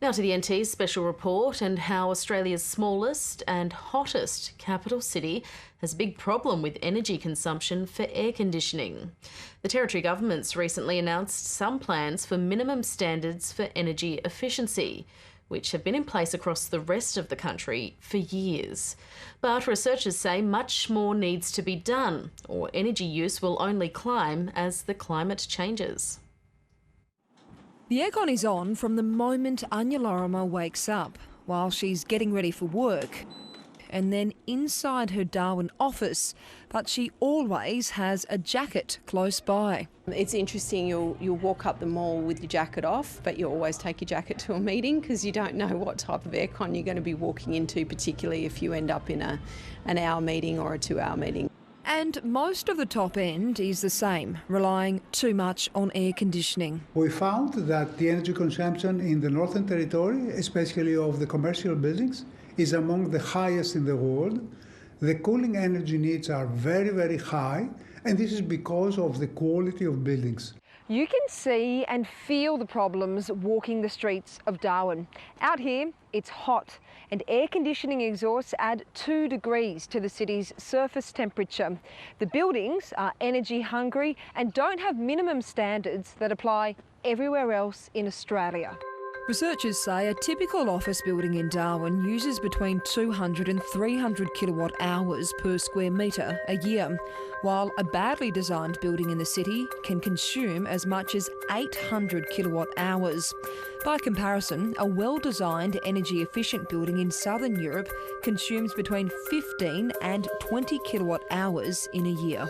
Now to the NT's special report and how Australia's smallest and hottest capital city has a big problem with energy consumption for air conditioning. The Territory government's recently announced some plans for minimum standards for energy efficiency, which have been in place across the rest of the country for years. But researchers say much more needs to be done, or energy use will only climb as the climate changes. The aircon is on from the moment Anya Lorimer wakes up while she's getting ready for work, and then inside her Darwin office, but she always has a jacket close by. It's interesting, you'll walk up the mall with your jacket off, but you always take your jacket to a meeting because you don't know what type of aircon you're going to be walking into, particularly if you end up in an hour meeting or a 2-hour meeting. And most of the top end is the same, relying too much on air conditioning. We found that the energy consumption in the Northern Territory, especially of the commercial buildings, is among the highest in the world. The cooling energy needs are very, very high, and this is because of the quality of buildings. You can see and feel the problems walking the streets of Darwin. Out here, it's hot, and air conditioning exhausts add 2 degrees to the city's surface temperature. The buildings are energy hungry and don't have minimum standards that apply everywhere else in Australia. Researchers say a typical office building in Darwin uses between 200 and 300 kilowatt hours per square metre a year, while a badly designed building in the city can consume as much as 800 kilowatt hours. By comparison, a well-designed energy efficient building in southern Europe consumes between 15 and 20 kilowatt hours in a year.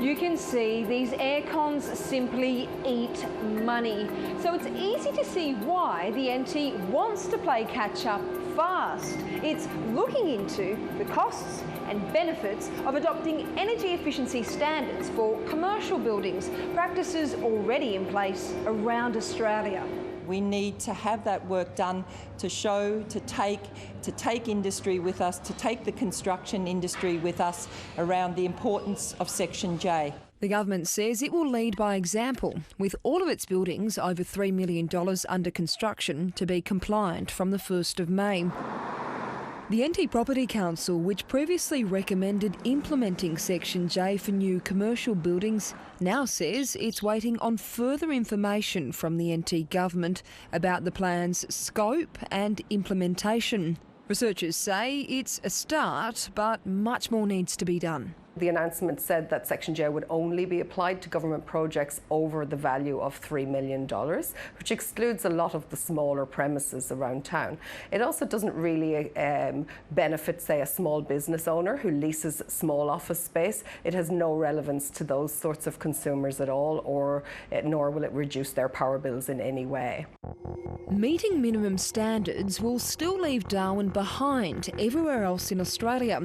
You can see these aircons simply eat money. So it's easy to see why the NT wants to play catch up fast. It's looking into the costs and benefits of adopting energy efficiency standards for commercial buildings, practices already in place around Australia. We need to have that work done to show, to take industry with us, to take the construction industry with us around the importance of Section J. The government says it will lead by example, with all of its buildings over $3 million under construction to be compliant from the 1st of May. The NT Property Council, which previously recommended implementing Section J for new commercial buildings, now says it's waiting on further information from the NT government about the plan's scope and implementation. Researchers say it's a start, but much more needs to be done. The announcement said that Section J would only be applied to government projects over the value of $3 million, which excludes a lot of the smaller premises around town. It also doesn't really benefit, say, a small business owner who leases small office space. It has no relevance to those sorts of consumers at all, nor will it reduce their power bills in any way. Meeting minimum standards will still leave Darwin behind everywhere else in Australia.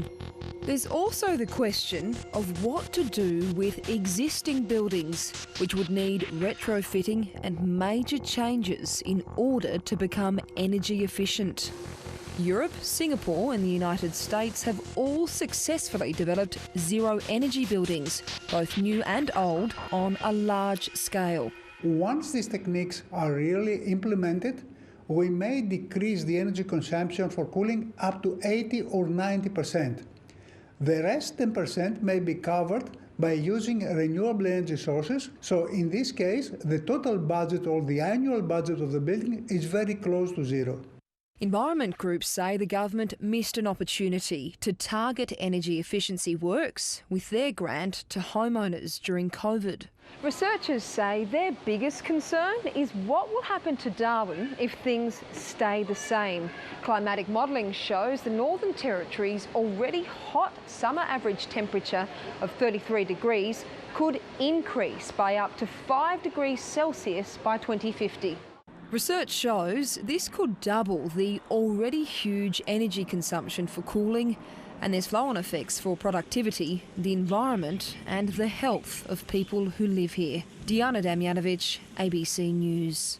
There's also the question of what to do with existing buildings, which would need retrofitting and major changes in order to become energy efficient. Europe, Singapore and the United States have all successfully developed zero energy buildings, both new and old, on a large scale. Once these techniques are really implemented, we may decrease the energy consumption for cooling up to 80 or 90%. The rest 10% may be covered by using renewable energy sources. So in this case, the total budget or the annual budget of the building is very close to zero. Environment groups say the government missed an opportunity to target energy efficiency works with their grant to homeowners during COVID. Researchers say their biggest concern is what will happen to Darwin if things stay the same. Climatic modelling shows the Northern Territory's already hot summer average temperature of 33 degrees could increase by up to 5 degrees Celsius by 2050. Research shows this could double the already huge energy consumption for cooling, and there's flow-on effects for productivity, the environment and the health of people who live here. Diana Damjanovic, ABC News.